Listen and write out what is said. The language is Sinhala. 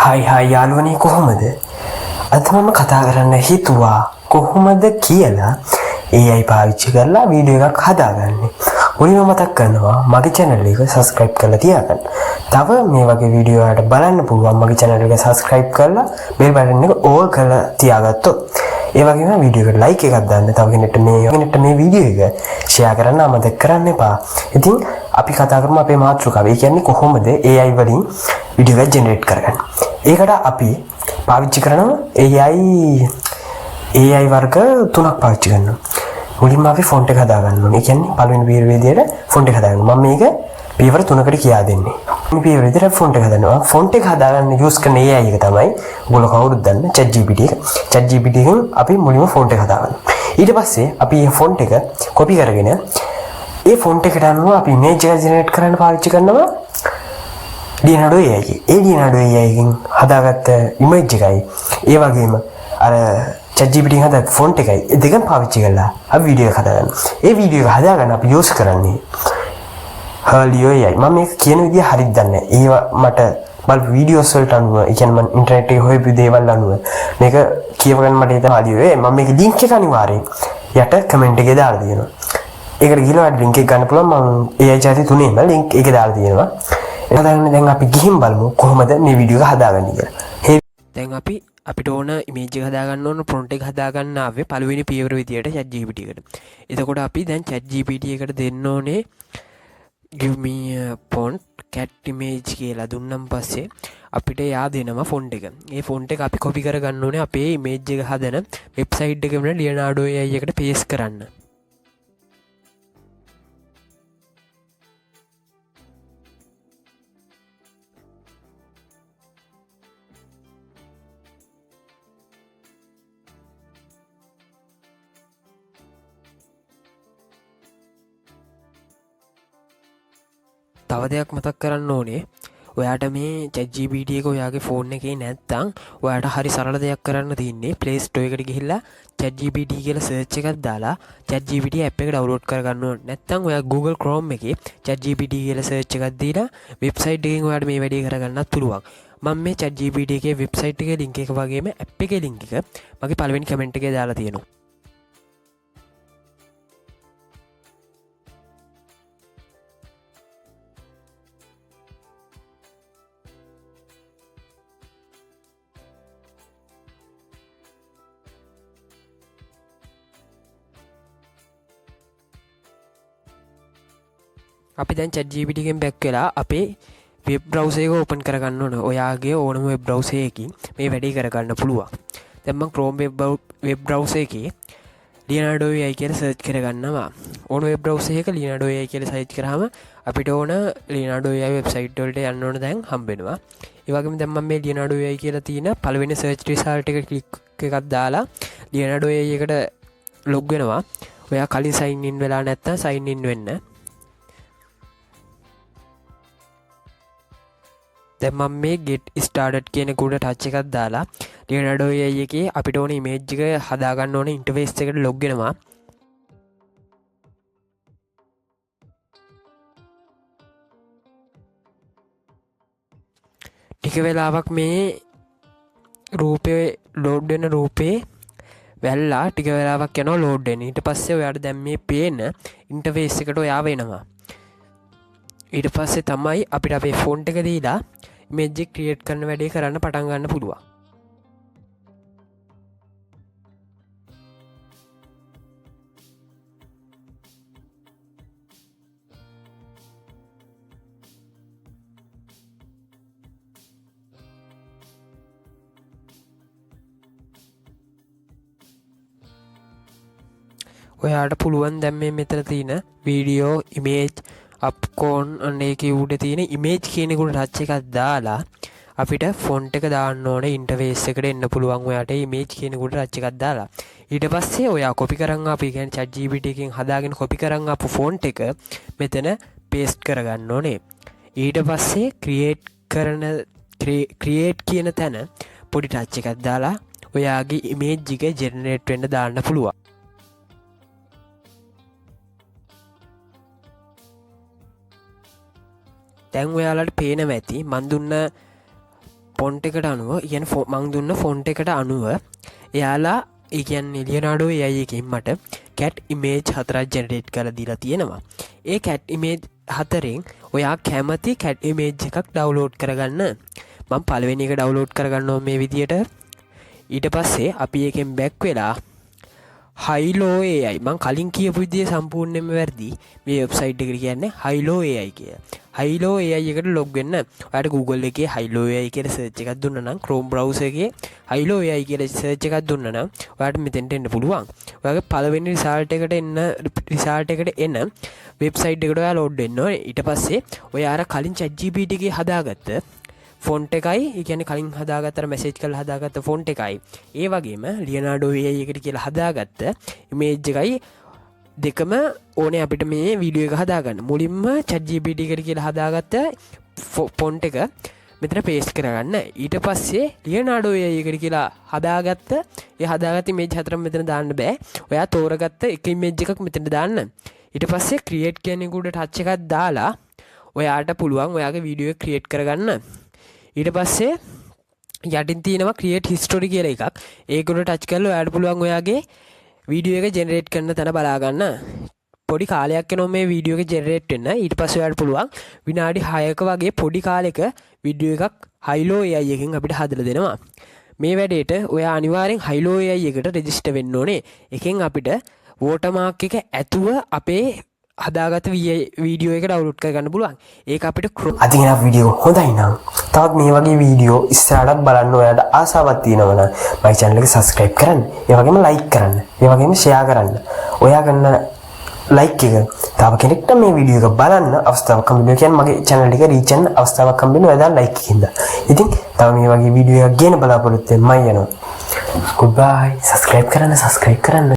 හයි යාළුවනේ කොහොමද? අද මම කතා කරන්න හිතුවා කොහොමද කියලා AI පාවිච්චි කරලා වීඩියෝ එකක් හදාගන්නේ. මුලින්ම මතක් කරනවා මගේ channel එක subscribe කරලා තියාගන්න. තව මේ වගේ වීඩියෝ වලට බලන්න පුළුවන් මගේ channel එක subscribe කරලා bell button එක all කරලා තියාගත්තොත්. ඒ වගේම වීඩියෝ එකට like එකක් දාන්න. තව කෙනෙක්ට මේ වීඩියෝ එක share කරන්න අමතක කරන්න එපා. ඉතින් අපි කතා කරමු අපේ මාතෘකාව. ඒ කියන්නේ කොහොමද AI වලින් වීඩියෝ එක generate කරගන්නේ. ඒකට අපි පාවිච්චි කරනවා AI වර්ග තුනක් පාවිච්චි කරනවා. මුලින්ම අපි ෆොන්ට් එක හදාගන්න ඕනේ. ඒ කියන්නේ පළවෙනි පියවර විදියට ෆොන්ට් එක හදාගන්න. මම මේක පියවර තුනකට කියා දෙන්නේ. මේ පියවර විදියට ෆොන්ට් එක හදනවා. ෆොන්ට් එක හදාගන්න යූස් කරන AI එක තමයි ඔයගොල්ලෝ කවුරුත් දන්න ChatGPT එක. ChatGPT එකෙන් අපි මුලින්ම ෆොන්ට් එක හදාගන්නවා. ඊට පස්සේ අපි මේ ෆොන්ට් එක කොපි කරගෙන ඒ ෆොන්ට් එකට අනුව අපි ඉමේජ් එක ජෙනරේට් කරන්න පාවිච්චි කරනවා. Leonardo AI එක. ඒ Leonardo AI එකෙන් හදාගත්ත ඉමේජ් එකයි ඒ වගේම අර ChatGPT එකෙන් හදාගත්ත ෆොන්ට් එකයි ඒ දෙකම පාවිච්චි කරලා අපි වීඩියෝ එක හදාගන්නවා. ඒ වීඩියෝ එක හදාගන්න අපි යූස් කරන්නේ Helio AI. මම මේක කියන විදිය හරියට දන්නේ නැහැ. ඒවා මට බලපු වීඩියෝස් වලට අනුව, ඒ කියන්නේ මම ඉන්ටර්නෙට් එකේ හොයපු දේවල් අනුව මේක කියවගන්න මට හිතෙන Helio AI. මම මේක ලින්ක් එක අනිවාර්යෙන් යට කමෙන්ට් එකේ දාලා දෙනවා. ඒකට ගිහලා ඔයාලට ලින්ක් එක ගන්න පුළුවන්. මම AI chat තුනේම ලින්ක් එක දාලා තියෙනවා. එතන දැන් අපි ගිහින් බලමු කොහොමද මේ වීඩියෝ එක හදාගන්නේ කියලා. දැන් අපිට ඕන ඉමේජ් එක හදාගන්න ඕන ෆොන්ට් එක හදාගන්න ආවේ පළවෙනි පියවර විදියට ChatGPT එකට. එතකොට අපි දැන් ChatGPT එකට දෙන්න ඕනේ give me a font cat image කියලා දුන්නම් පස්සේ අපිට යා දෙනවා ෆොන්ට් එක. ඒ ෆොන්ට් එක අපි කොපි කරගන්න ඕනේ අපේ ඉමේජ් එක හදන වෙබ්සයිට් එකේ වෙන Leonardo AI එකට paste කරන්න. තව දෙයක් මතක් කරන්න ඕනේ ඔයාට මේ ChatGPT එක ඔයාගේ ෆෝන් එකේ නැත්නම් ඔයාට හරි සරල දෙයක් කරන්න තියෙන්නේ Play Store එකට ගිහිල්ලා ChatGPT කියලා සර්ච් එකක් දාලා ChatGPT app එක download කරගන්න ඕනේ. නැත්නම් ඔයා Google Chrome එකේ ChatGPT කියලා සර්ච් එකක් දීලා වෙබ්සයිට් එකෙන් ඔයාට මේ වැඩේ කරගන්නත් පුළුවන්. මම මේ ChatGPT එකේ වෙබ්සයිට් එකේ link එක වගේම app එකේ link එක මගේ පළවෙනි කමෙන්ට් එකේ දාලා තියෙනවා. අපි දැන් ChatGPT එකෙන් බැක් වෙලා අපේ වෙබ් බ්‍රවුසර් එක ඕපන් කරගන්න ඕන. ඔයාගේ ඕනම වෙබ් බ්‍රවුසර් එකකින් මේ වැඩේ කරගන්න පුළුවන්. දැන් මම Chrome වෙබ් බ්‍රවුසර් එකේ Leonardo AI කියලා සර්ච් කරගන්නවා. ඕන වෙබ් බ්‍රවුසර් එක Leonardo AI කියලා සර්ච් කරාම අපිට ඕන Leonardo AI වෙබ්සයිට් වලට යන්න ඕන දැන් හම්බ වෙනවා. ඒ වගේම දැන් මම මේ Leonardo AI කියලා තියෙන පළවෙනි search result එක ක්ලික් එකක් දාලා Leonardo AI එකට log වෙනවා. ඔයා කලින් sign in වෙලා නැත්නම් sign in වෙන්න. දැන් මම මේ get started කියන කුඩ ටච් එකක් දාලා Leonardo AI එකේ අපිට ඕන ඉමේජ් එක හදාගන්න ඕන ඉන්ටර්ෆේස් එකට ලොග් වෙනවා. ටික වෙලාවක් මේ රූපේ ලෝඩ් වෙන රූපේ වැල්ලා ටික වෙලාවක් යනවා ලෝඩ් වෙන. ඊට පස්සේ ඔයාට දැන් මේ පේන ඉන්ටර්ෆේස් එකට ඔයා වෙනවා. ඊට පස්සේ තමයි අපිට අපේ ෆොන්ට් එක දීලා ඉමේජ් එක ක්‍රියේට් කරන වැඩේ කරන්න පටන් ගන්න පුළුවන්. ඔයාට පුළුවන් දැන් මේ මෙතන තියෙන වීඩියෝ ඉමේජ් අප්කෝන් අන්න ඒකේ උඩ තියෙන ඉමේජ් කියන එකට ටච් එකක් දාලා අපිට ෆොන්ට් එක දාන්න ඕනේ ඉන්ටර්ෆේස් එකට එන්න පුළුවන්. ඔයාට ඉමේජ් කියන එකට ටච් එකක් දාලා ඊට පස්සේ ඔයා කොපි කරන් අපි කියන්නේ ChatGPT එකෙන් හදාගෙන කොපි කරන් ආපු ෆොන්ට් එක මෙතන පේස්ට් කරගන්න ඕනේ. ඊට පස්සේ ක්‍රියේට් කියන තැන පොඩි ටච් එකක් දාලා ඔයාගේ ඉමේජ් එක ජෙනරේට් වෙන්න දාන්න පුළුවන්. දැන් ඔයාලට පේනවා ඇති මන් දුන්න ෆොන්ට් එකට අනුව කියන්නේ මං දුන්න ෆොන්ට් එකට අනුව එයාලා ඒ කියන්නේ ලියනාඩෝ AI එකෙන් මට cat image 4ක් generate කරලා දීලා තියෙනවා. ඒ cat image 4න් ඔයා කැමති cat image එකක් download කරගන්න. මම පළවෙනි එක download කරගන්නවා මේ විදියට. ඊට පස්සේ අපි එකෙන් back වෙලා Hilo AI මං කලින් කියපු විදිය සම්පූර්ණයෙන්ම වැරදි. මේ වෙබ්සයිට් එකට කියන්නේ Hilo AI කියලා. Hilo AI එකට log වෙන්න ඔයාලට Google එකේ Hilo AI කියලා search එකක් දුන්නා නම් Chrome browser එකේ Hilo AI කියලා search එකක් දුන්නා නම් ඔයාලට මෙතෙන්ට එන්න පුළුවන්. ඔයාගේ පළවෙනි result එකට එන වෙබ්සයිට් එකට ඔයා load වෙන්න ඕනේ. ඊට පස්සේ ඔයා අර කලින් ChatGPT එකේ හදාගත්ත ෆොන්ට් එකයි ඒ කියන්නේ කලින් හදාගත්තර මැසේජ් කරලා හදාගත්ත ෆොන්ට් එකයි ඒ වගේම ලියනාඩෝ AI එකට කියලා හදාගත්ත ඉමේජ් එකයි දෙකම ඕනේ අපිට මේ වීඩියෝ එක හදාගන්න. මුලින්ම ChatGPT එකට කියලා හදාගත්ත ෆොන්ට් එක මෙතන පේස්ට් කරගන්න. ඊට පස්සේ ලියනාඩෝ AI එකට කියලා හදාගත්ත ඉමේජ් හතරම මෙතන දාන්න බෑ. ඔයා තෝරගත්ත එක ඉමේජ් එකක් මෙතන දාන්න. ඊට පස්සේ ක්‍රියේට් කියන එක උඩ ටච් එකක් දාලා ඔයාට පුළුවන් ඔයාගේ වීඩියෝ එක ක්‍රියේට් කරගන්න. ඊට පස්සේ යටින් තියෙනවා ක්‍රියේට් හිස්ටරි කියලා එකක්. ඒක උඩ ටච් කරලා ඔයාලට පුළුවන් ඔයාගේ වීඩියෝ එක ජෙනරේට් කරන තැන බලා ගන්න. පොඩි කාලයක් යනවා මේ වීඩියෝ එක ජෙනරේට් වෙන්න. ඊට පස්සේ ඔයාලට පුළුවන් විනාඩි 6ක වගේ පොඩි කාලෙක වීඩියෝ එකක් Hilo AI එකෙන් අපිට හදලා දෙනවා. මේ වැඩේට ඔයා අනිවාර්යෙන් Hilo AI එකට රෙජිස්ටර් වෙන්න ඕනේ. එකෙන් අපිට watermark එක ඇතුව අපේ හදාගත වීඩියෝ එක ඩවුන්ලෝඩ් කරගන්න පුළුවන්. ඒක අපිට අදින වීඩියෝ හොඳයි නම් තවත් මේ වගේ වීඩියෝ ඉස්සරහට බලන්න ඔයාලට ආසාවක් තියෙනවා නම් මගේ channel එක subscribe කරන්න. ඒ වගේම like කරන්න. ඒ වගේම share කරන්න. ඔයා කරන like එක තව කෙනෙක්ට මේ වීඩියෝ එක බලන්න අවස්ථාවක් හම්බෙනවා. කියන්නේ මගේ channel එක reach වෙන්න අවස්ථාවක් හම්බෙනවා ඔයා like එකකින්ද. ඉතින් තව මේ වගේ වීඩියෝ එකක් ගේන බලාපොරොත්තු වෙන්න මම යනවා. goodbye. subscribe කරන්න.